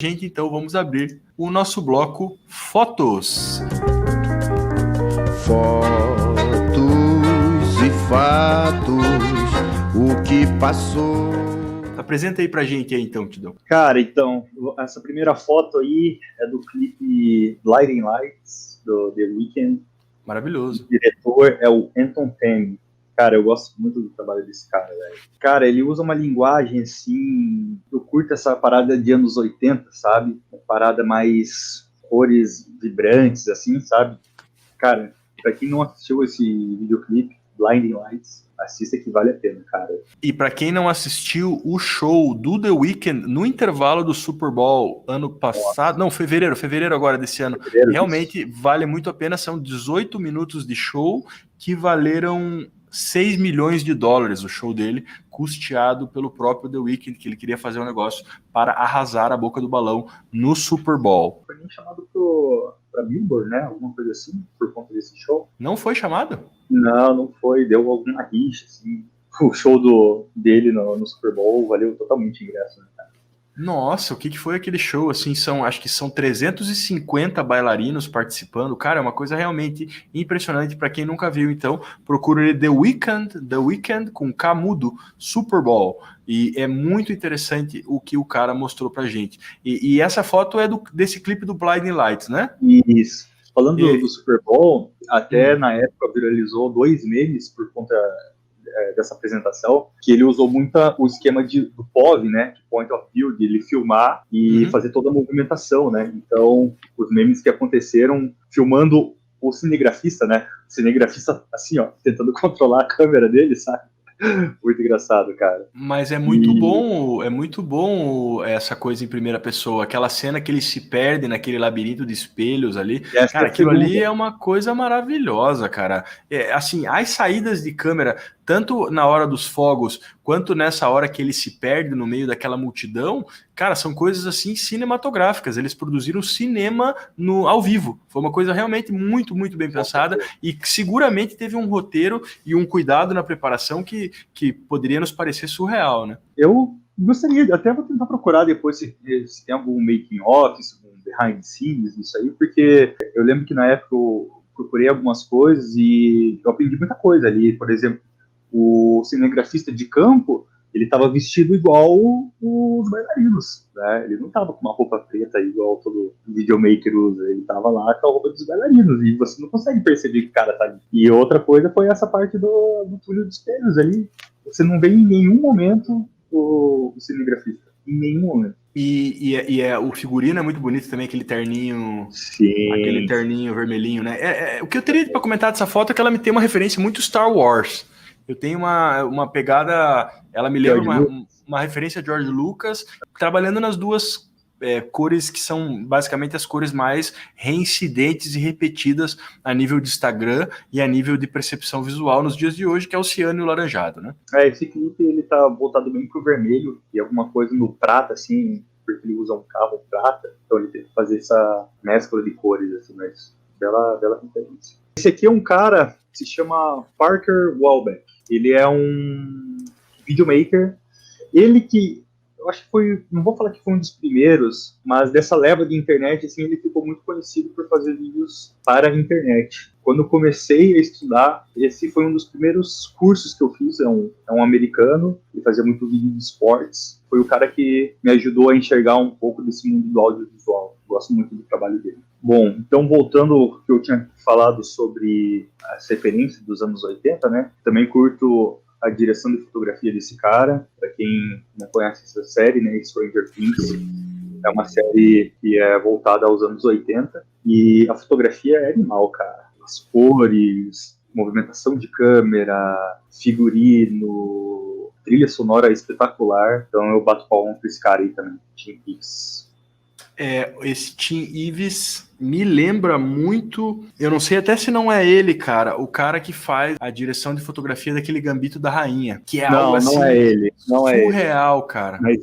Gente, então vamos abrir o nosso bloco Fotos. Fotos e fatos, o que passou. Apresenta aí pra gente aí então, Tidão. Cara, então, essa primeira foto aí é do clipe Blinding Lights, do The Weeknd. Maravilhoso. O diretor é o Anton Temi. Cara, eu gosto muito do trabalho desse cara, velho. Cara, ele usa uma linguagem, assim... Eu curto essa parada de anos 80, sabe? Uma parada mais cores vibrantes, assim, sabe? Cara, pra quem não assistiu esse videoclipe, Blinding Lights, assista que vale a pena, cara. E pra quem não assistiu o show do The Weeknd no intervalo do Super Bowl ano passado, não, fevereiro agora desse ano, realmente vale muito a pena. São 18 minutos de show que valeram 6 milhões de dólares o show dele, custeado pelo próprio The Weeknd, que ele queria fazer um negócio para arrasar a boca do balão no Super Bowl. Foi nem chamado pra Billboard, né? Alguma coisa assim, por conta desse show. Não foi chamado? Não foi. Deu alguma rixa, assim. O show dele no Super Bowl valeu totalmente ingresso, né, cara? Nossa, o que foi aquele show? Assim, acho que são 350 bailarinos participando. Cara, é uma coisa realmente impressionante para quem nunca viu. Então, procura The Weeknd com K mudo, Super Bowl. E é muito interessante o que o cara mostrou pra gente. E essa foto é desse clipe do Blinding Lights, né? Isso. Falando do Super Bowl, até na época viralizou 2 memes por conta dessa apresentação, que ele usou muito o esquema do POV, né, Point of View, de ele filmar e fazer toda a movimentação, né, então os memes que aconteceram filmando o cinegrafista, né, o cinegrafista assim, ó, tentando controlar a câmera dele, sabe? Muito engraçado, cara. Mas é muito bom essa coisa em primeira pessoa, aquela cena que ele se perde naquele labirinto de espelhos ali. Cara, aquilo ali é uma coisa maravilhosa, cara. Assim, as saídas de câmera, tanto na hora dos fogos, quanto nessa hora que ele se perde no meio daquela multidão, cara, são coisas assim cinematográficas. Eles produziram cinema ao vivo. Foi uma coisa realmente muito, muito bem pensada e seguramente teve um roteiro e um cuidado na preparação que poderia nos parecer surreal, né? Eu gostaria, até vou tentar procurar depois se tem algum making off, algum behind the scenes, isso aí, porque eu lembro que na época eu procurei algumas coisas e eu aprendi muita coisa ali. Por exemplo, o cinegrafista de campo, ele estava vestido igual os bailarinos, né? Ele não estava com uma roupa preta igual todo videomaker usa, ele estava lá com a roupa dos bailarinos, e você não consegue perceber que o cara tá ali. E outra coisa foi essa parte do túnel de espelhos ali. Você não vê em nenhum momento o cinegrafista, em nenhum momento. E o figurino é muito bonito também, aquele terninho. Sim. Aquele terninho vermelhinho, né? O que eu teria para comentar dessa foto é que ela me tem uma referência muito Star Wars. Eu tenho uma pegada, ela me lembra uma referência a George Lucas, trabalhando nas duas cores que são basicamente as cores mais reincidentes e repetidas a nível de Instagram e a nível de percepção visual nos dias de hoje, que é o ciano e o laranjado, né? Esse clipe, ele tá voltado bem pro vermelho e alguma coisa no prata, assim, porque ele usa um carro prata, então ele tem que fazer essa mescla de cores, assim, mas bela referência. Esse aqui é um cara que se chama Parker Walbeck. Ele é um videomaker. Ele que, eu acho que foi, não vou falar que foi um dos primeiros, mas dessa leva de internet, assim, ele ficou muito conhecido por fazer vídeos para a internet. Quando eu comecei a estudar, esse foi um dos primeiros cursos que eu fiz, é um americano, ele fazia muito vídeo de esportes. Foi o cara que me ajudou a enxergar um pouco desse mundo do audiovisual. Gosto muito do trabalho dele. Bom, então voltando ao que eu tinha falado sobre as referências dos anos 80, né? Também curto a direção de fotografia desse cara. Para quem não conhece essa série, né, Stranger Things, é uma série que é voltada aos anos 80 e a fotografia é animal, cara. As cores, movimentação de câmera, figurino, trilha sonora espetacular. Então eu bato palma pra esse cara aí também, Tim Ives. Esse Tim Ives me lembra muito, eu não sei até se não é ele, cara, o cara que faz a direção de fotografia daquele Gambito da Rainha, que é algo assim, não é ele, não surreal, é ele. Cara. Mas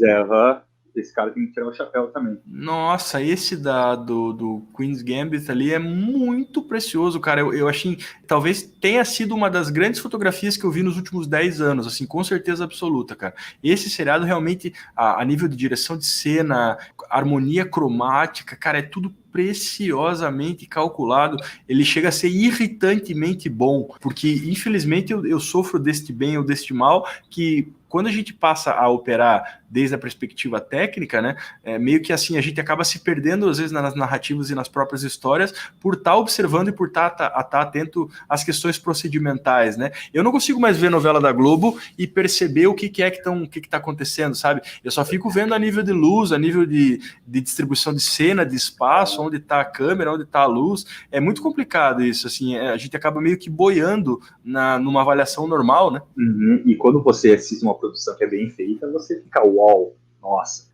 esse cara tem que tirar o chapéu também. Nossa, esse do Queen's Gambit ali é muito precioso, cara. Eu achei, talvez tenha sido uma das grandes fotografias que eu vi nos últimos 10 anos, assim, com certeza absoluta, cara. Esse seriado realmente, a nível de direção de cena, harmonia cromática, cara, é tudo preciosamente calculado. Ele chega a ser irritantemente bom, porque infelizmente eu sofro deste bem ou deste mal, que quando a gente passa a operar desde a perspectiva técnica, né, meio que assim, a gente acaba se perdendo às vezes nas narrativas e nas próprias histórias por estar observando e por estar atento às questões procedimentais, né? Eu não consigo mais ver novela da Globo e perceber o que está acontecendo, sabe? Eu só fico vendo a nível de luz, a nível de distribuição de cena, de espaço, onde está a câmera, onde está a luz. É muito complicado isso, assim, a gente acaba meio que boiando numa avaliação normal, né? Uhum. E quando você assiste uma produção que é bem feita, você fica, uau, nossa.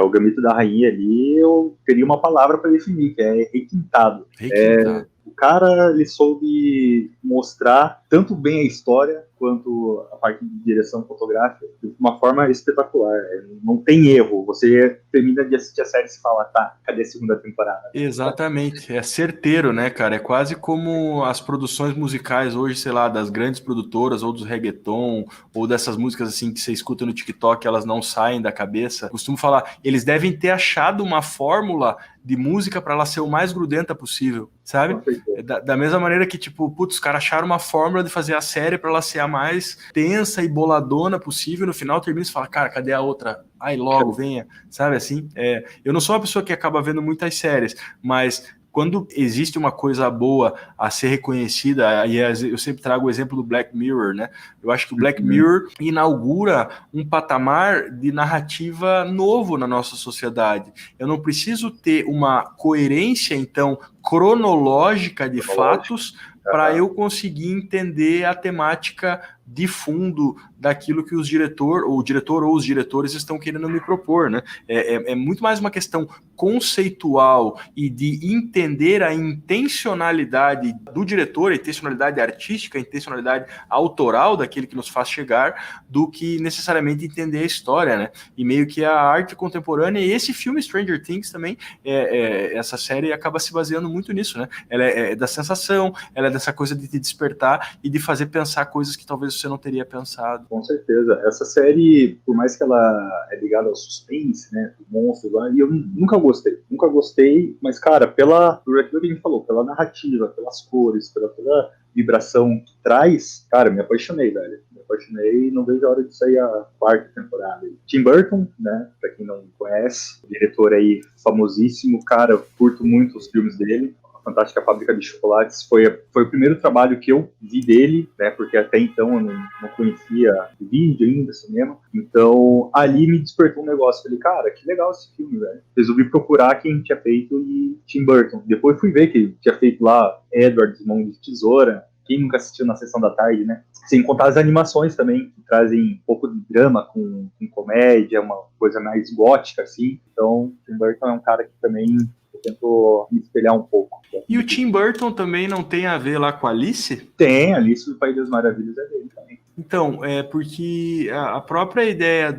O Gambito da Rainha ali, eu teria uma palavra para definir, que é requintado. O cara, ele soube mostrar tanto bem a história quanto a parte de direção fotográfica de uma forma espetacular. Não tem erro. Você termina de assistir a série e se fala, tá, cadê a segunda temporada? Exatamente. É certeiro, né, cara? É quase como as produções musicais hoje, sei lá, das grandes produtoras ou dos reggaeton ou dessas músicas assim que você escuta no TikTok, elas não saem da cabeça. Costumo falar, eles devem ter achado uma fórmula de música para ela ser o mais grudenta possível, sabe? Da mesma maneira que, tipo, putz, os caras acharam uma fórmula de fazer a série para ela ser a mais tensa e boladona possível, no final termina e fala, cara, cadê a outra? Ai, logo, venha, sabe assim? Eu não sou uma pessoa que acaba vendo muitas séries, mas quando existe uma coisa boa a ser reconhecida, aí eu sempre trago o exemplo do Black Mirror, né? Eu acho que o Black Mirror inaugura um patamar de narrativa novo na nossa sociedade. Eu não preciso ter uma coerência, então, cronológica de fatos para eu conseguir entender a temática de fundo daquilo que o diretor ou os diretores estão querendo me propor, né? É muito mais uma questão conceitual e de entender a intencionalidade do diretor, a intencionalidade artística, a intencionalidade autoral daquele que nos faz chegar, do que necessariamente entender a história, né? E meio que a arte contemporânea, e esse filme Stranger Things também, essa série acaba se baseando muito nisso, né? Ela é da sensação, ela é dessa coisa de te despertar e de fazer pensar coisas que talvez você não teria pensado. Com certeza. Essa série, por mais que ela é ligada ao suspense, né, do monstro lá, e eu nunca gostei, mas, cara, por aquilo que a gente falou, pela narrativa, pelas cores, pela vibração que traz, cara, me apaixonei, velho. Me apaixonei e não vejo a hora de sair a quarta temporada. Tim Burton, né, pra quem não conhece, diretor aí famosíssimo, cara, eu curto muito os filmes dele. Fantástica Fábrica de Chocolates foi o primeiro trabalho que eu vi dele, né, porque até então eu não conhecia vídeo ainda, cinema, então ali me despertou um negócio, falei, cara, que legal esse filme, velho. Resolvi procurar quem tinha feito e Tim Burton, depois fui ver que ele tinha feito lá Edward, Mão de Tesoura, quem nunca assistiu na Sessão da Tarde, né, sem contar as animações também, que trazem um pouco de drama com comédia, uma coisa mais gótica, assim, então Tim Burton é um cara que também tento me espelhar um pouco. E o Tim Burton também não tem a ver lá com a Alice? Tem, Alice do País das Maravilhas é dele também. Então, porque a própria ideia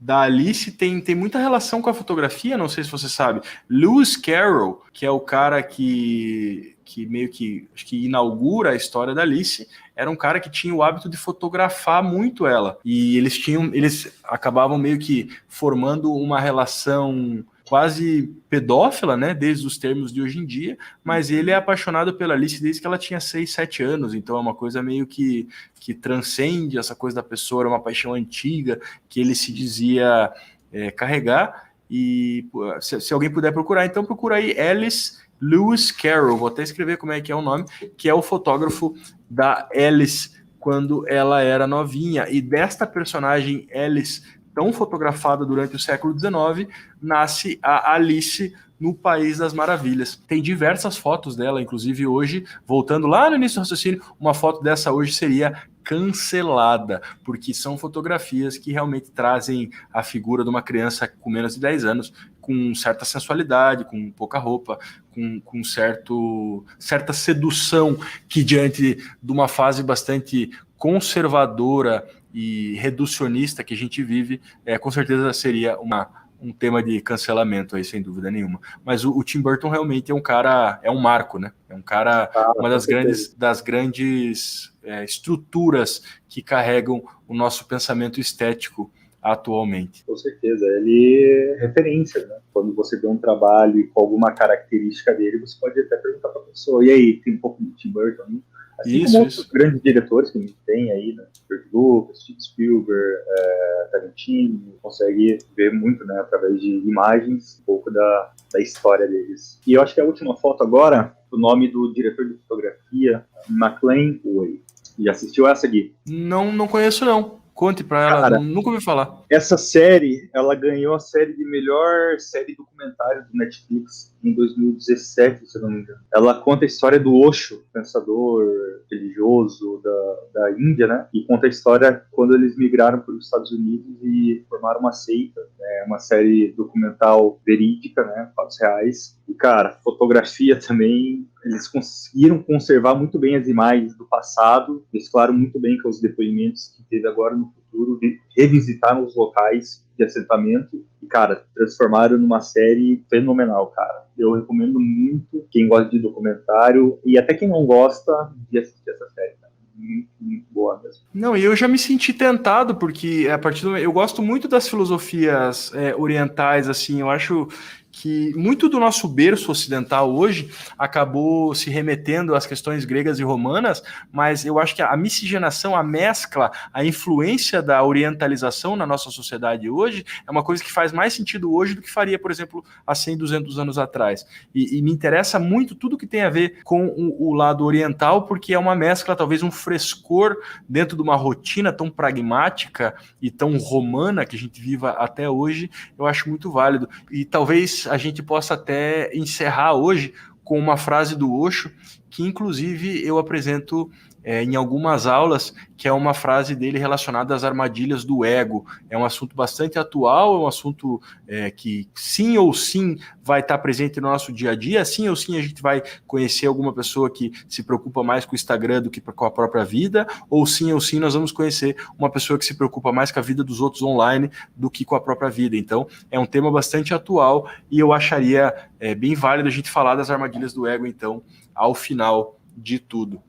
da Alice tem muita relação com a fotografia, não sei se você sabe. Lewis Carroll, que é o cara que meio que, acho que inaugura a história da Alice, era um cara que tinha o hábito de fotografar muito ela. E eles acabavam meio que formando uma relação quase pedófila, né, desde os termos de hoje em dia, mas ele é apaixonado pela Alice desde que ela tinha 6, 7 anos, então é uma coisa meio que transcende essa coisa da pessoa, era uma paixão antiga que ele se dizia carregar, e se alguém puder procurar, então procura aí Alice Lewis Carroll, vou até escrever como é que é o nome, que é o fotógrafo da Alice quando ela era novinha, e desta personagem Alice tão fotografada durante o século XIX, nasce a Alice no País das Maravilhas. Tem diversas fotos dela, inclusive hoje, voltando lá no início do raciocínio, uma foto dessa hoje seria cancelada, porque são fotografias que realmente trazem a figura de uma criança com menos de 10 anos, com certa sensualidade, com pouca roupa, com certa sedução, que diante de uma fase bastante conservadora e reducionista que a gente vive, com certeza seria um tema de cancelamento aí, sem dúvida nenhuma. Mas o Tim Burton realmente é um cara, é um marco, né? É um cara, uma das grandes estruturas que carregam o nosso pensamento estético atualmente. Com certeza, ele é referência, né? Quando você vê um trabalho com alguma característica dele, você pode até perguntar para a pessoa, e aí, tem um pouco de Tim Burton, né? Assim como outros grandes diretores que a gente tem aí, né? George Lucas, Steven Spielberg, Tarantino, consegue ver muito, né, através de imagens, um pouco da história deles. E eu acho que a última foto agora, o nome do diretor de fotografia, McLean Way. Já assistiu essa, Gui? Não conheço, não. Conte pra ela, cara, nunca ouvi falar. Essa série, ela ganhou a série de melhor série documentário do Netflix em 2017, se eu não me engano. Ela conta a história do Osho, pensador religioso da Índia, né? E conta a história quando eles migraram para os Estados Unidos e formaram uma seita, né? Uma série documental verídica, né? Fatos reais. E, cara, fotografia também, eles conseguiram conservar muito bem as imagens do passado, mesclaram muito bem com os depoimentos que teve agora no futuro, revisitaram os locais de assentamento e, cara, transformaram numa série fenomenal, cara. Eu recomendo muito quem gosta de documentário e até quem não gosta de assistir essa série, cara. Muito boa mesmo. Não, e eu já me senti tentado, porque eu gosto muito das filosofias orientais, assim, eu acho que muito do nosso berço ocidental hoje acabou se remetendo às questões gregas e romanas, mas eu acho que a miscigenação, a mescla, a influência da orientalização na nossa sociedade hoje é uma coisa que faz mais sentido hoje do que faria, por exemplo, há 100, 200 anos atrás. E me interessa muito tudo que tem a ver com o lado oriental, porque é uma mescla, talvez um frescor dentro de uma rotina tão pragmática e tão romana que a gente viva até hoje, eu acho muito válido. E talvez a gente possa até encerrar hoje com uma frase do Osho, que inclusive eu apresento em algumas aulas, que é uma frase dele relacionada às armadilhas do ego. É um assunto bastante atual, é um assunto que sim ou sim vai estar presente no nosso dia a dia, sim ou sim a gente vai conhecer alguma pessoa que se preocupa mais com o Instagram do que com a própria vida, ou sim nós vamos conhecer uma pessoa que se preocupa mais com a vida dos outros online do que com a própria vida. Então, é um tema bastante atual e eu acharia bem válido a gente falar das armadilhas do ego, então, ao final de tudo.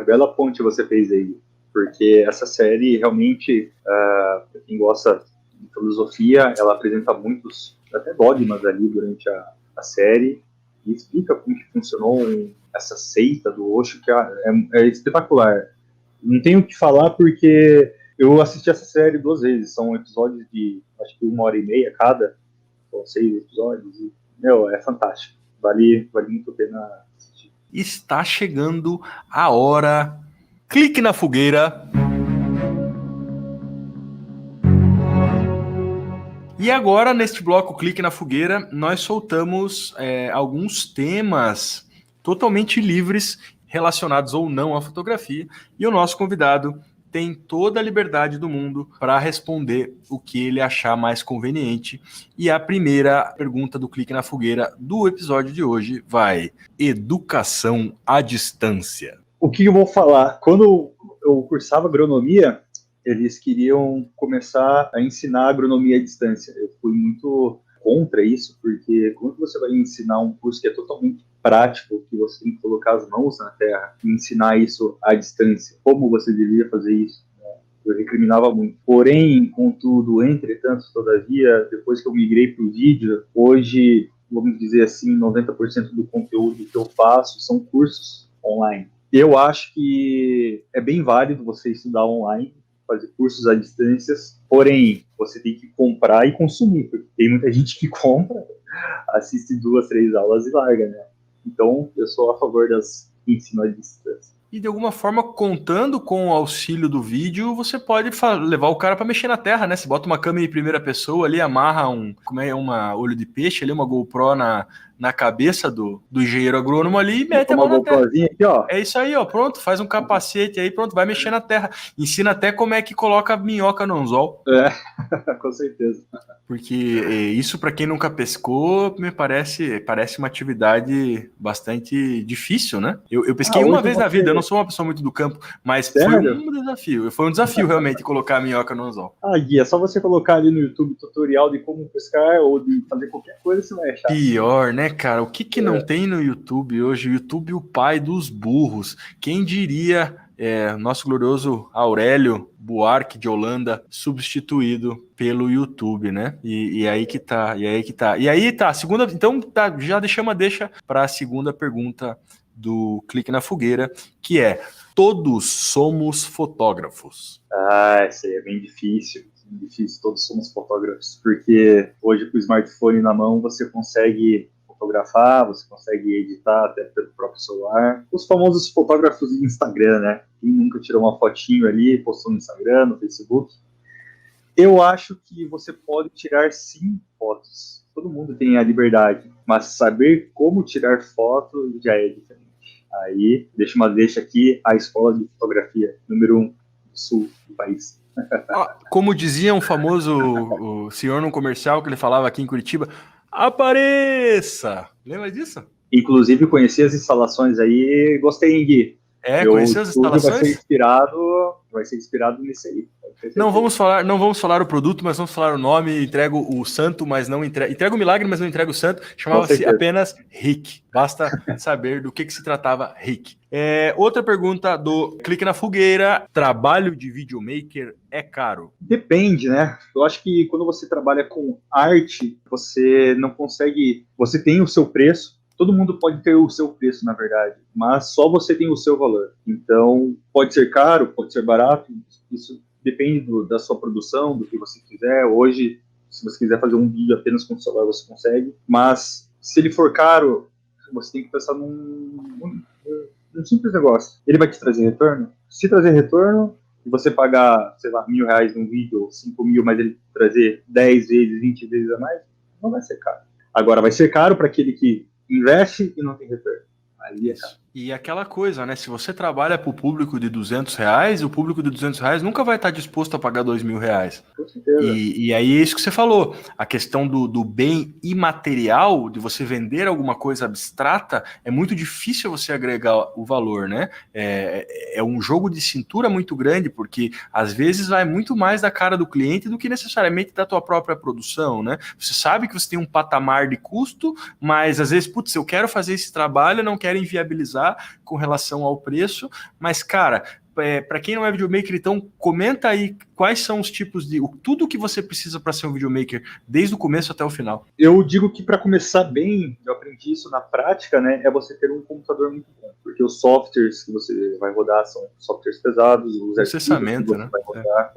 Bela ponte você fez aí, porque essa série realmente, para quem gosta de filosofia, ela apresenta muitos, até dogmas ali durante a série, e explica como que funcionou essa seita do Osho, que é espetacular. Não tenho o que falar porque eu assisti essa série 2 vezes, são episódios de, acho que 1h30 cada, são 6 episódios, e, é fantástico, vale muito a pena. Está chegando a hora. Clique na fogueira. E agora, neste bloco Clique na Fogueira, nós soltamos alguns temas totalmente livres, relacionados ou não à fotografia, e o nosso convidado tem toda a liberdade do mundo para responder o que ele achar mais conveniente. E a primeira pergunta do Clique na Fogueira do episódio de hoje vai: educação à distância. O que eu vou falar? Quando eu cursava agronomia, eles queriam começar a ensinar agronomia à distância. Eu fui muito contra isso, porque quando você vai ensinar um curso que é totalmente prático, que você tem que colocar as mãos na terra e ensinar isso à distância, como você deveria fazer isso? Eu recriminava muito. Porém, contudo, entretanto, todavia, depois que eu migrei para o vídeo, hoje, vamos dizer assim, 90% do conteúdo que eu faço são cursos online. Eu acho que é bem válido você estudar online, fazer cursos à distância, porém, você tem que comprar e consumir, porque tem muita gente que compra, assiste 2, 3 aulas e larga, né? Então, eu sou a favor das ensino à distância. E de alguma forma, contando com o auxílio do vídeo, você pode levar o cara para mexer na terra, né? Você bota uma câmera em primeira pessoa ali, amarra uma olho de peixe ali, uma GoPro na cabeça do engenheiro agrônomo ali e mete a mão na terra. Aqui, ó. É isso aí, ó, pronto, faz um capacete aí, pronto, vai mexer na terra. Ensina até como é que coloca a minhoca no anzol. Com certeza. Porque isso, para quem nunca pescou, me parece uma atividade bastante difícil, né? Eu pesquei uma vez na vida, sou uma pessoa muito do campo, mas Sério? foi um desafio realmente colocar a minhoca no anzol. Gui, é só você colocar ali no YouTube tutorial de como pescar ou de fazer qualquer coisa, você vai achar. Pior, né, cara? O que não tem no YouTube hoje? O YouTube, o pai dos burros. Quem diria, nosso glorioso Aurélio Buarque de Holanda substituído pelo YouTube, né? E aí que tá. E aí tá, segunda. Então tá, já deixamos a deixa para a segunda pergunta do Clique na Fogueira, que é: todos somos fotógrafos? Isso aí é bem difícil. Difícil, todos somos fotógrafos, porque hoje com o smartphone na mão você consegue fotografar, você consegue editar até pelo próprio celular. Os famosos fotógrafos de Instagram, né? Quem nunca tirou uma fotinho ali, postou no Instagram, no Facebook? Eu acho que você pode tirar sim fotos. Todo mundo tem a liberdade, mas saber como tirar foto já é diferente. Aí, deixa aqui a escola de fotografia número 1 do sul do país. Como dizia um famoso o senhor num comercial que ele falava aqui em Curitiba, apareça! Lembra disso? Inclusive, conheci as instalações aí, gostei, Gui. Conheceu as instalações? Vai ser inspirado nisso aí. Não vamos falar o produto, mas vamos falar o nome. Entrego o santo, mas não entrego o milagre, mas não entrego o santo. Chamava-se apenas Rick. Basta saber do que se tratava Rick. Outra pergunta do Clique na Fogueira: trabalho de videomaker é caro? Depende, né? Eu acho que quando você trabalha com arte, você não consegue. Você tem o seu preço. Todo mundo pode ter o seu preço, na verdade, mas só você tem o seu valor. Então, pode ser caro, pode ser barato, isso depende da sua produção, do que você quiser. Hoje, se você quiser fazer um vídeo apenas com o celular, você consegue. Mas, se ele for caro, você tem que pensar num simples negócio. Ele vai te trazer retorno? Se trazer retorno, e você pagar, sei lá, R$1.000 num vídeo, ou 5.000, mas ele trazer 10 vezes, 20 vezes a mais, não vai ser caro. Agora, vai ser caro para aquele que investe e não tem retorno. Aí é caro. E aquela coisa, né? Se você trabalha para o público de R$200, o público de R$200 nunca vai estar disposto a pagar R$2.000. Com certeza. E aí é isso que você falou. A questão do bem imaterial, de você vender alguma coisa abstrata, é muito difícil você agregar o valor, né? É um jogo de cintura muito grande, porque às vezes vai muito mais da cara do cliente do que necessariamente da tua própria produção, né? Você sabe que você tem um patamar de custo, mas às vezes, putz, eu quero fazer esse trabalho, eu não quero inviabilizar com relação ao preço, mas cara, para quem não é videomaker, então comenta aí quais são os tipos de tudo que você precisa para ser um videomaker, desde o começo até o final. Eu digo que para começar bem, eu aprendi isso na prática, né, é você ter um computador muito bom, porque os softwares que você vai rodar são softwares pesados, os processamento, que você vai rodar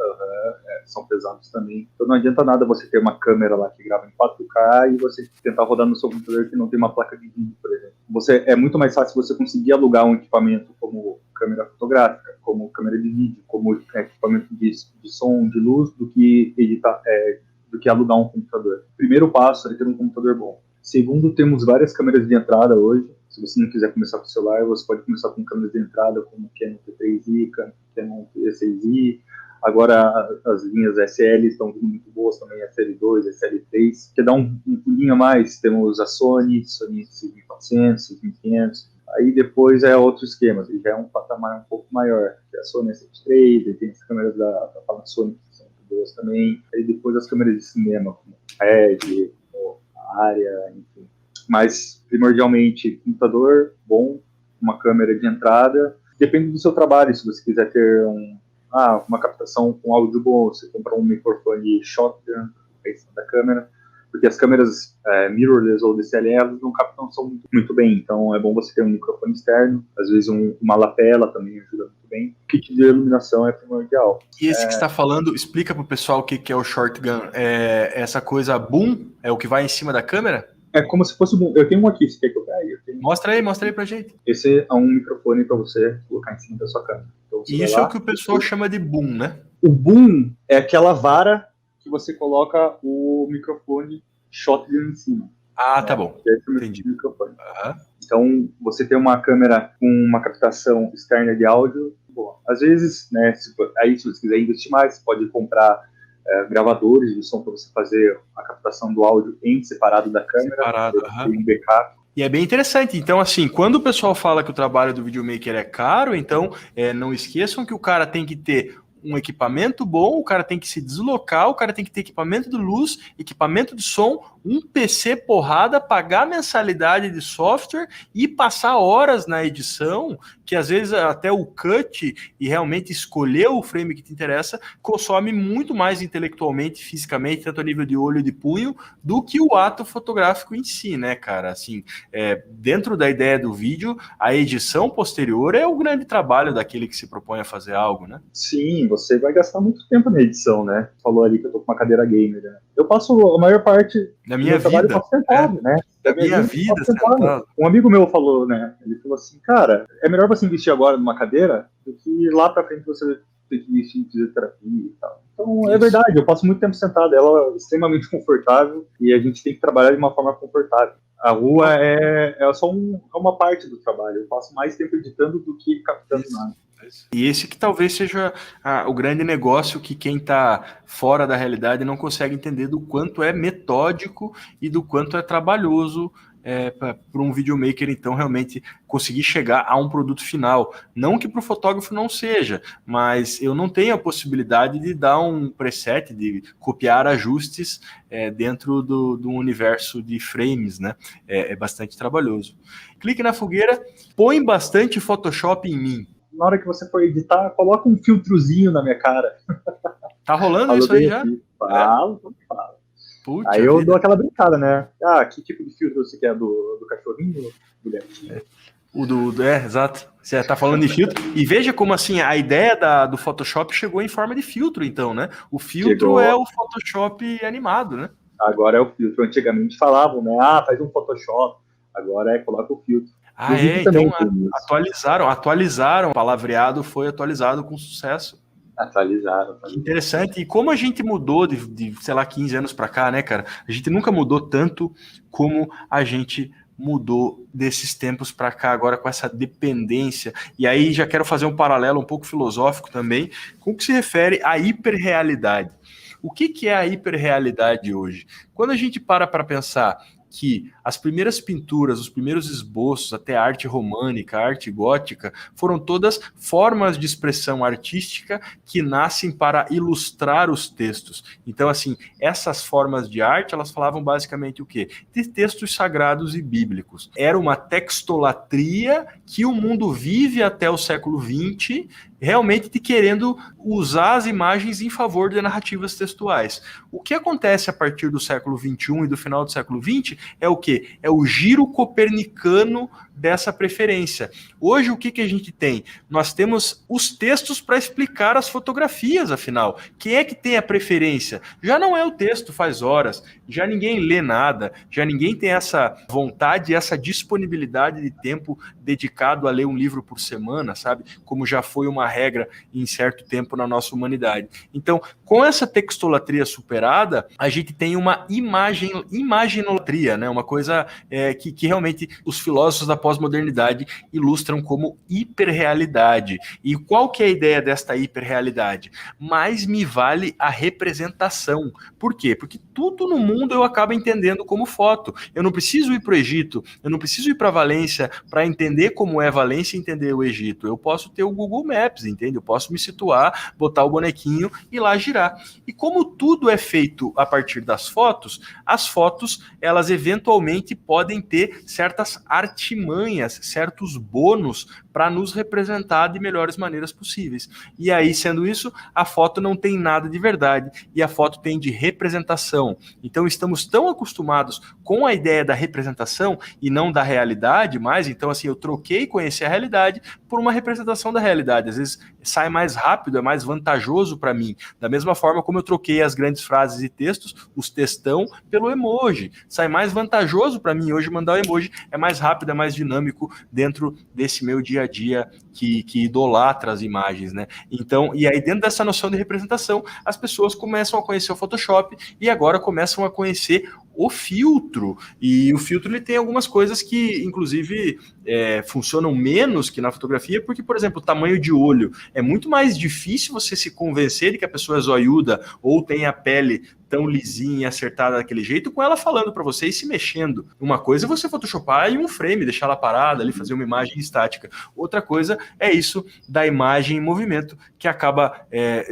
são pesados também. Então não adianta nada você ter uma câmera lá que grava em 4K e você tentar rodar no seu computador que não tem uma placa de vídeo, por exemplo. É muito mais fácil você conseguir alugar um equipamento como câmera fotográfica, como câmera de vídeo, como equipamento de som, de luz, do que alugar um computador. Primeiro passo é ter um computador bom. Segundo, temos várias câmeras de entrada hoje. Se você não quiser começar com o celular, você pode começar com câmeras de entrada como Canon T3i, Canon T6i. Agora as linhas SL estão muito boas também, SL2, SL3. Quer dar um pulinho a mais? Temos a Sony 6400, 6500. Aí depois é outro esquema, já é um patamar um pouco maior, que é a Sony A73, aí tem as câmeras da Panasonic que são muito boas também, aí depois as câmeras de cinema, como a Red, a Área, enfim. Mas, primordialmente, computador bom, uma câmera de entrada, depende do seu trabalho, se você quiser ter uma captação com áudio bom, você compra um microfone shotgun, da câmera, porque as câmeras mirrorless ou DSLR não captam som muito bem, então é bom você ter um microfone externo, às vezes uma lapela também ajuda muito bem. O kit de iluminação é primordial. E esse que você está falando, explica para o pessoal o que é o shotgun. Essa coisa boom, é o que vai em cima da câmera? É como se fosse boom. Eu tenho um aqui, você quer que eu pegue? Mostra aí pra gente. Esse é um microfone para você colocar em cima da sua câmera. Então, isso é o que o pessoal chama de boom, né? O boom é aquela vara que você coloca o microfone shotgun em cima. Tá bom. Entendi. Microfone. Então, você tem uma câmera com uma captação externa de áudio boa. Às vezes, né, se você quiser investir mais, você pode comprar gravadores de som para você fazer a captação do áudio em separado da câmera. Separado, um backup. E é bem interessante. Então, assim, quando o pessoal fala que o trabalho do videomaker é caro, então não esqueçam que o cara tem que ter um equipamento bom, o cara tem que se deslocar, o cara tem que ter equipamento de luz, equipamento de som, um PC porrada, pagar mensalidade de software e passar horas na edição, que às vezes até o cut e realmente escolher o frame que te interessa consome muito mais intelectualmente, fisicamente, tanto a nível de olho e de punho, do que o ato fotográfico em si, né, cara? Assim, dentro da ideia do vídeo, a edição posterior é o grande trabalho daquele que se propõe a fazer algo, né? Sim, você vai gastar muito tempo na edição, né? Falou ali que eu tô com uma cadeira gamer, né? Eu passo a maior parte da minha vida, trabalho sentado, né? Da minha vida sentado. Um amigo meu falou, né? Ele falou assim, cara, é melhor você investir agora numa cadeira do que lá pra frente você ter que investir em fisioterapia e tal. Então, é verdade, eu passo muito tempo sentado, ela é extremamente confortável e a gente tem que trabalhar de uma forma confortável. A rua é só uma parte do trabalho, eu passo mais tempo editando do que captando nada. E esse que talvez seja o grande negócio que quem está fora da realidade não consegue entender do quanto é metódico e do quanto é trabalhoso para um videomaker, então, realmente conseguir chegar a um produto final. Não que para o fotógrafo não seja, mas eu não tenho a possibilidade de dar um preset, de copiar ajustes dentro do universo de frames, né? É bastante trabalhoso. Clique na fogueira, põe bastante Photoshop em mim. Na hora que você for editar, coloca um filtrozinho na minha cara. Tá rolando isso aí já? Fala. Puta aí eu vida. dou aquela brincada, né? Ah, que tipo de filtro você quer? Do cachorrinho? Do gatinho? Exato. Você tá falando de filtro. E veja como, assim, a ideia do Photoshop chegou em forma de filtro, então, né? O filtro é o Photoshop animado, né? Agora é o filtro. Antigamente falavam, né? Ah, faz um Photoshop. Agora coloca o filtro. Então atualizaram. O palavreado foi atualizado com sucesso. Atualizaram. Que interessante. E como a gente mudou de, sei lá, 15 anos para cá, né, cara? A gente nunca mudou tanto como a gente mudou desses tempos para cá, agora com essa dependência. E aí já quero fazer um paralelo um pouco filosófico também, com o que se refere à hiperrealidade. O que é a hiperrealidade hoje? Quando a gente para pensar que as primeiras pinturas, os primeiros esboços, até a arte românica, a arte gótica, foram todas formas de expressão artística que nascem para ilustrar os textos. Então, assim, essas formas de arte, elas falavam basicamente o quê? De textos sagrados e bíblicos. Era uma textolatria que o mundo vive até o século XX, realmente querendo usar as imagens em favor de narrativas textuais. O que acontece a partir do século XXI e do final do século XX é o quê? É o giro copernicano dessa preferência. Hoje, o que a gente tem? Nós temos os textos para explicar as fotografias, afinal. Quem é que tem a preferência? Já não é o texto faz horas, já ninguém lê nada, já ninguém tem essa vontade, essa disponibilidade de tempo dedicado a ler um livro por semana, sabe? Como já foi uma regra em certo tempo na nossa humanidade. Então, com essa textolatria superada, a gente tem uma imaginolatria, né? Uma coisa que realmente os filósofos da pós-modernidade ilustram como hiperrealidade. E qual que é a ideia desta hiperrealidade? Mais me vale a representação. Por quê? Porque tudo no mundo eu acabo entendendo como foto. Eu não preciso ir para o Egito, eu não preciso ir para Valência para entender como é Valência e entender o Egito. Eu posso ter o Google Maps, entende? Eu posso me situar, botar o bonequinho e lá girar. E como tudo é feito a partir das fotos, as fotos, elas eventualmente podem ter certas artimanhas, certos bônus para nos representar de melhores maneiras possíveis. E aí, sendo isso, a foto não tem nada de verdade e a foto tem de representação. Então, estamos tão acostumados com a ideia da representação e não da realidade, mas então, assim, eu troquei conhecer a realidade por uma representação da realidade. Às vezes sai mais rápido, é mais vantajoso para mim. Da mesma forma como eu troquei as grandes frases e textos, os textão, pelo emoji. Sai mais vantajoso para mim hoje mandar o emoji, é mais rápido, é mais dinâmico dentro desse meu dia a dia que idolatra as imagens, né? Então, e aí dentro dessa noção de representação, as pessoas começam a conhecer o Photoshop e agora começam a conhecer o filtro, e o filtro ele tem algumas coisas que, inclusive, funcionam menos que na fotografia, porque, por exemplo, o tamanho de olho, é muito mais difícil você se convencer de que a pessoa é zoiuda ou tem a pele tão lisinha e acertada daquele jeito, com ela falando para você e se mexendo. Uma coisa é você photoshopar em um frame, deixar ela parada ali, fazer uma imagem estática. Outra coisa é isso da imagem em movimento, que acaba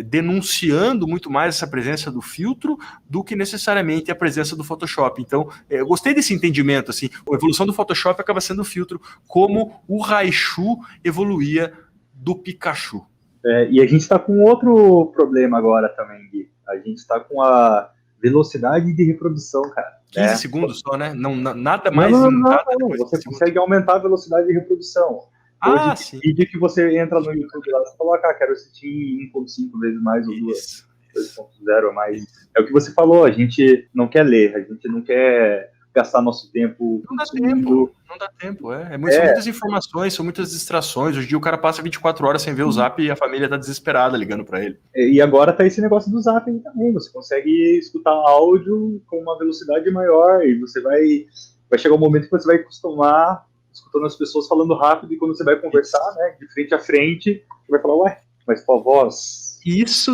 denunciando muito mais essa presença do filtro do que necessariamente a presença do Photoshop. Então, eu gostei desse entendimento, assim, a evolução do Photoshop acaba sendo o filtro, como o Raichu evoluía do Pikachu. E a gente está com outro problema agora também, Gui. A gente está com a velocidade de reprodução, cara. 15 segundos só, né? Não, nada mais. Não. Você consegue aumentar a velocidade de reprodução. Hoje, sim. Vídeo que você entra no YouTube lá, você coloca, quero assistir 1.5 vezes mais ou 2.0 a mais. É o que você falou, a gente não quer ler, a gente não quer gastar nosso tempo. Não dá tempo. São muitas informações, são muitas distrações. Hoje em dia o cara passa 24 horas sem ver o Zap e a família tá desesperada ligando para ele. E agora tá esse negócio do Zap aí também. Você consegue escutar áudio com uma velocidade maior e você vai chegar um momento que você vai acostumar escutando as pessoas falando rápido, e quando você vai conversar, né, de frente a frente, você vai falar, ué, mas tua voz... Isso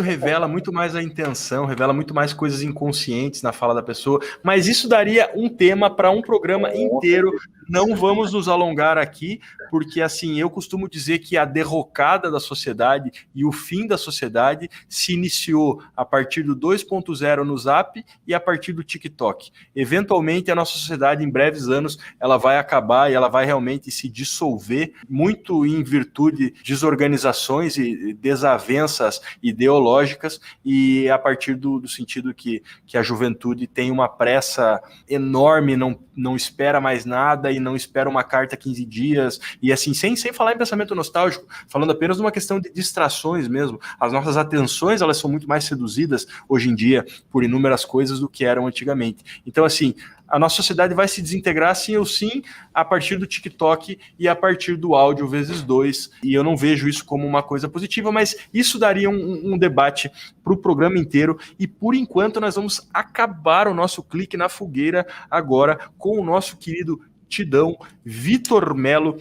revela muito mais a intenção, revela muito mais coisas inconscientes na fala da pessoa, mas isso daria um tema para um programa inteiro. Não vamos nos alongar aqui, porque assim, eu costumo dizer que a derrocada da sociedade e o fim da sociedade se iniciou a partir do 2.0 no Zap e a partir do TikTok. Eventualmente, a nossa sociedade, em breves anos, ela vai acabar e ela vai realmente se dissolver, muito em virtude de desorganizações e desavenças ideológicas, e a partir do sentido que a juventude tem uma pressa enorme, não espera mais nada e não espera uma carta 15 dias, e assim, sem falar em pensamento nostálgico, falando apenas de uma questão de distrações mesmo. As nossas atenções, elas são muito mais seduzidas hoje em dia por inúmeras coisas do que eram antigamente. Então, assim, a nossa sociedade vai se desintegrar sim ou sim a partir do TikTok e a partir do áudio vezes 2, e eu não vejo isso como uma coisa positiva, mas isso daria um debate para o programa inteiro, e por enquanto nós vamos acabar o nosso clique na fogueira agora com o nosso querido Tidão, Vitor Melo,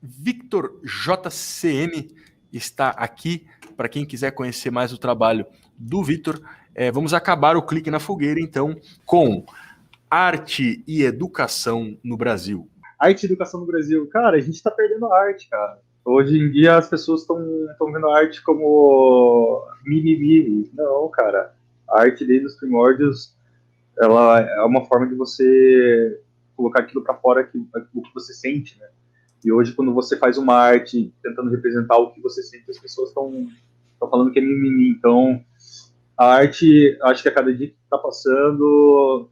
@VictorJCM, está aqui para quem quiser conhecer mais o trabalho do Vitor. Vamos acabar o clique na fogueira então com arte e educação no Brasil. Arte e educação no Brasil. Cara, a gente está perdendo a arte, cara. Hoje em dia as pessoas estão vendo a arte como mimimi. Não, cara. A arte desde os primórdios, ela é uma forma de você colocar aquilo para fora, aquilo que você sente, né? E hoje, quando você faz uma arte tentando representar o que você sente, as pessoas estão falando que é mimimi. Então, a arte, acho que a cada dia que está passando,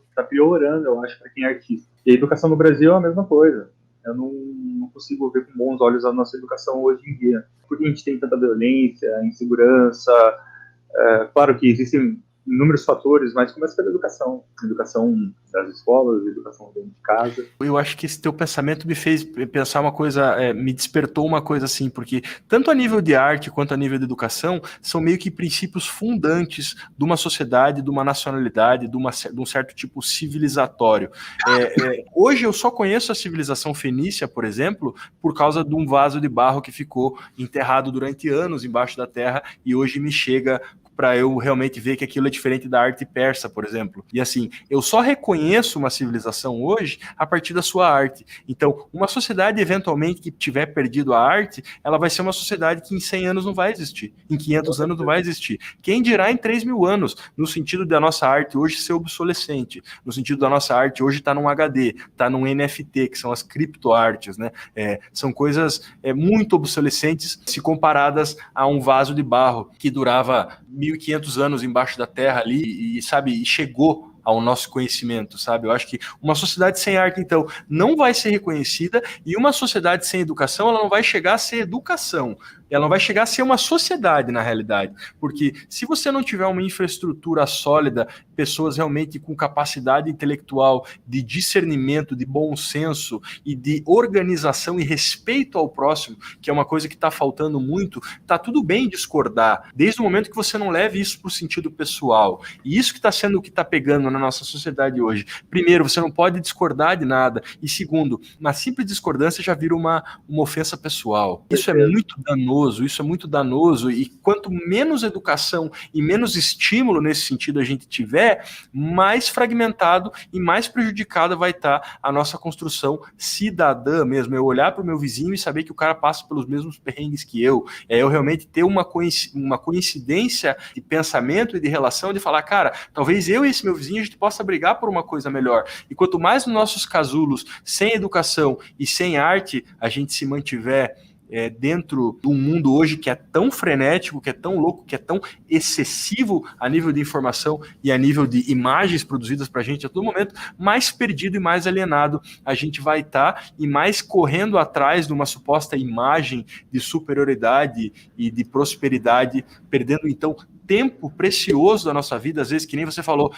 está piorando, eu acho, para quem é artista. E a educação no Brasil é a mesma coisa. Eu não consigo ver com bons olhos a nossa educação hoje em dia. Porque a gente tem tanta violência, insegurança. Claro que existem inúmeros fatores, mas começa pela educação. Educação das escolas, educação dentro de casa. Eu acho que esse teu pensamento me fez pensar uma coisa, me despertou uma coisa assim, porque tanto a nível de arte quanto a nível de educação, são meio que princípios fundantes de uma sociedade, de uma nacionalidade, de um certo tipo civilizatório. Hoje eu só conheço a civilização fenícia, por exemplo, por causa de um vaso de barro que ficou enterrado durante anos embaixo da terra, e hoje me chega para eu realmente ver que aquilo é diferente da arte persa, por exemplo. E assim, eu só reconheço uma civilização hoje a partir da sua arte. Então, uma sociedade, eventualmente, que tiver perdido a arte, ela vai ser uma sociedade que em 100 anos não vai existir, em 500 anos não vai existir. Quem dirá em 3.000 anos, no sentido da nossa arte hoje ser obsolescente, no sentido da nossa arte hoje estar num HD, estar num NFT, que são as criptoartes, né? São coisas muito obsolescentes se comparadas a um vaso de barro que durava 1.500 anos embaixo da terra ali e chegou ao nosso conhecimento, sabe? Eu acho que uma sociedade sem arte, então, não vai ser reconhecida, e uma sociedade sem educação, ela não vai chegar a ser educação. Ela não vai chegar a ser uma sociedade, na realidade. Porque se você não tiver uma infraestrutura sólida, pessoas realmente com capacidade intelectual, de discernimento, de bom senso e de organização e respeito ao próximo, que é uma coisa que está faltando muito, tá tudo bem discordar, desde o momento que você não leve isso para o sentido pessoal. E isso que está sendo o que está pegando na nossa sociedade hoje. Primeiro, você não pode discordar de nada. E segundo, uma simples discordância já vira uma ofensa pessoal. Isso é muito danoso danoso, e quanto menos educação e menos estímulo nesse sentido a gente tiver, mais fragmentado e mais prejudicada vai estar a nossa construção cidadã mesmo. Eu olhar para o meu vizinho e saber que o cara passa pelos mesmos perrengues que eu realmente ter uma coincidência de pensamento e de relação, de falar, cara, talvez eu e esse meu vizinho a gente possa brigar por uma coisa melhor. E quanto mais nos nossos casulos, sem educação e sem arte, a gente se mantiver dentro de um mundo hoje que é tão frenético, que é tão louco, que é tão excessivo a nível de informação e a nível de imagens produzidas para a gente a todo momento, mais perdido e mais alienado a gente vai estar, e mais correndo atrás de uma suposta imagem de superioridade e de prosperidade, perdendo então tempo precioso da nossa vida, às vezes, que nem você falou,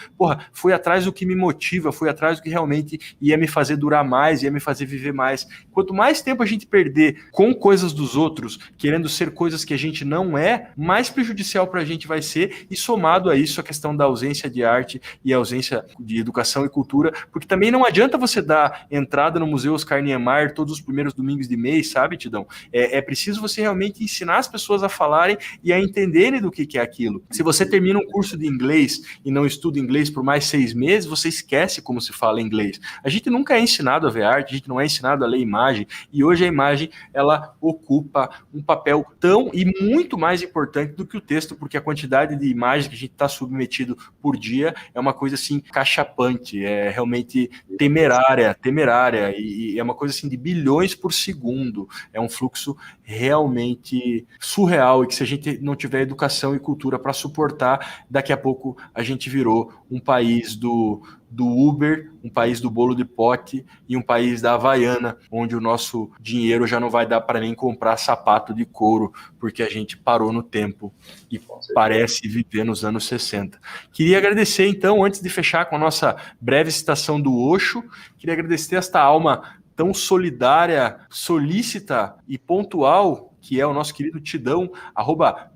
fui atrás do que me motiva, fui atrás do que realmente ia me fazer durar mais, ia me fazer viver mais. Quanto mais tempo a gente perder com coisas dos outros, querendo ser coisas que a gente não é, mais prejudicial para a gente vai ser, e somado a isso a questão da ausência de arte e a ausência de educação e cultura, porque também não adianta você dar entrada no Museu Oscar Niemeyer todos os primeiros domingos de mês, sabe, Tidão? É preciso você realmente ensinar as pessoas a falarem e a entenderem do que é aquilo. Se você termina um curso de inglês e não estuda inglês por mais 6 meses, você esquece como se fala inglês. A gente nunca é ensinado a ver arte, a gente não é ensinado a ler imagem, e hoje a imagem, ela ocupa um papel tão e muito mais importante do que o texto, porque a quantidade de imagens que a gente está submetido por dia é uma coisa assim cachapante, é realmente temerária, e é uma coisa assim de bilhões por segundo. É um fluxo realmente surreal, e que se a gente não tiver educação e cultura para suportar, daqui a pouco a gente virou um país do Uber, um país do bolo de pote e um país da Havaiana, onde o nosso dinheiro já não vai dar para nem comprar sapato de couro, porque a gente parou no tempo e parece viver nos anos 60. Queria agradecer, então, antes de fechar com a nossa breve citação do Osho, queria agradecer esta alma tão solidária, solícita e pontual, que é o nosso querido Tidão,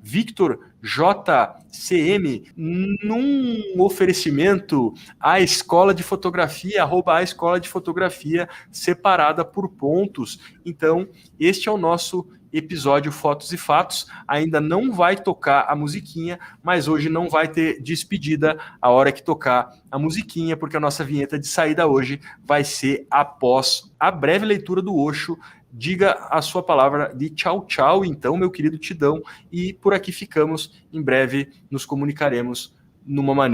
@VictorJCM, num oferecimento à Escola de Fotografia, @a Escola de Fotografia, separada por pontos. Então, este é o nosso episódio Fotos e Fatos. Ainda não vai tocar a musiquinha, mas hoje não vai ter despedida a hora que tocar a musiquinha, porque a nossa vinheta de saída hoje vai ser após a breve leitura do Osho. Diga a sua palavra de tchau, tchau, então, meu querido Tidão, e por aqui ficamos. Em breve nos comunicaremos numa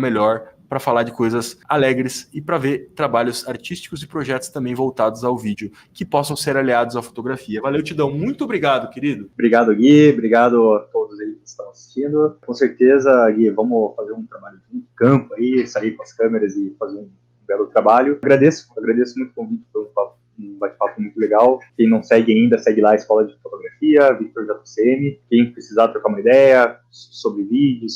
melhor, para falar de coisas alegres e para ver trabalhos artísticos e projetos também voltados ao vídeo, que possam ser aliados à fotografia. Valeu, Tidão. Muito obrigado, querido. Obrigado, Gui. Obrigado a todos aí que estão assistindo. Com certeza, Gui, vamos fazer um trabalho de campo aí, sair com as câmeras e fazer um belo trabalho. Agradeço muito o convite, foi um bate-papo muito legal. Quem não segue ainda, segue lá a Escola de Fotografia, VictorJCM. Quem precisar trocar uma ideia sobre vídeo,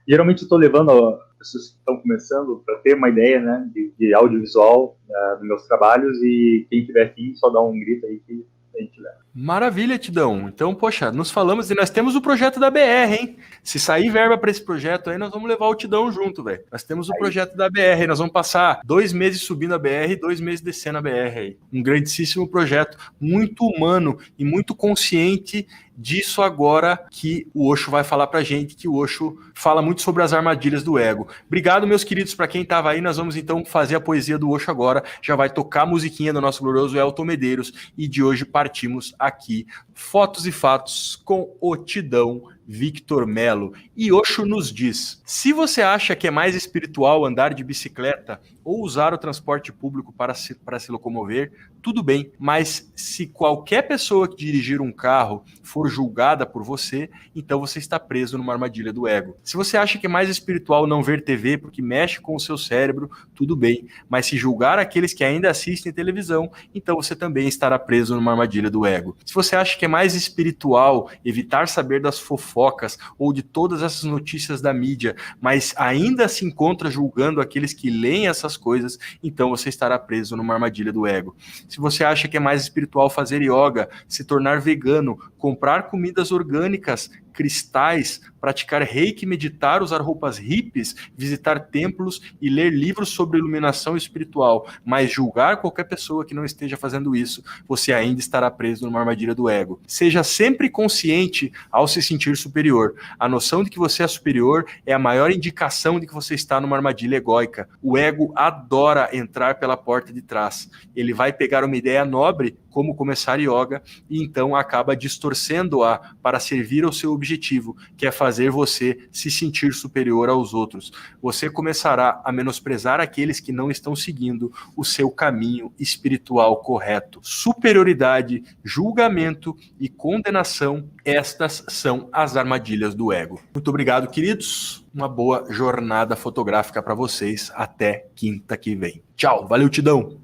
Geralmente eu estou levando pessoas que estão começando para ter uma ideia, né, de audiovisual nos meus trabalhos, e quem tiver afim, só dá um grito aí que a gente leva. Maravilha, Tidão. Então, poxa, nos falamos e nós temos o projeto da BR, hein? Se sair verba para esse projeto aí, nós vamos levar o Tidão junto, velho. Nós temos o projeto da BR, nós vamos passar 2 meses subindo a BR e 2 meses descendo a BR aí. Um grandíssimo projeto, muito humano e muito consciente disso agora que o Osho vai falar pra gente, que o Osho fala muito sobre as armadilhas do ego. Obrigado, meus queridos, para quem estava aí. Nós vamos então fazer a poesia do Osho agora. Já vai tocar a musiquinha do nosso glorioso Elton Medeiros, e de hoje partimos aqui. Fotos e Fatos com o Tidão Victor Melo. E Osho nos diz: se você acha que é mais espiritual andar de bicicleta ou usar o transporte público para se locomover, tudo bem, mas se qualquer pessoa que dirigir um carro for julgada por você, então você está preso numa armadilha do ego. Se você acha que é mais espiritual não ver TV porque mexe com o seu cérebro, tudo bem, mas se julgar aqueles que ainda assistem televisão, então você também estará preso numa armadilha do ego. Se você acha que é mais espiritual evitar saber das fofocas ou de todas essas notícias da mídia, mas ainda se encontra julgando aqueles que leem essas coisas, então você estará preso numa armadilha do ego. Se você acha que é mais espiritual fazer yoga, se tornar vegano, comprar comidas orgânicas, cristais, praticar reiki, meditar, usar roupas hippies, visitar templos e ler livros sobre iluminação espiritual, mas julgar qualquer pessoa que não esteja fazendo isso, você ainda estará preso numa armadilha do ego. Seja sempre consciente ao se sentir superior. A noção de que você é superior é a maior indicação de que você está numa armadilha egóica. O ego adora entrar pela porta de trás. Ele vai pegar uma ideia nobre, como começar yoga, e então acaba distorcendo-a para servir ao seu objetivo, que é fazer você se sentir superior aos outros. Você começará a menosprezar aqueles que não estão seguindo o seu caminho espiritual correto. Superioridade, julgamento e condenação, estas são as armadilhas do ego. Muito obrigado, queridos. Uma boa jornada fotográfica para vocês. Até quinta que vem. Tchau, valeu, Tidão!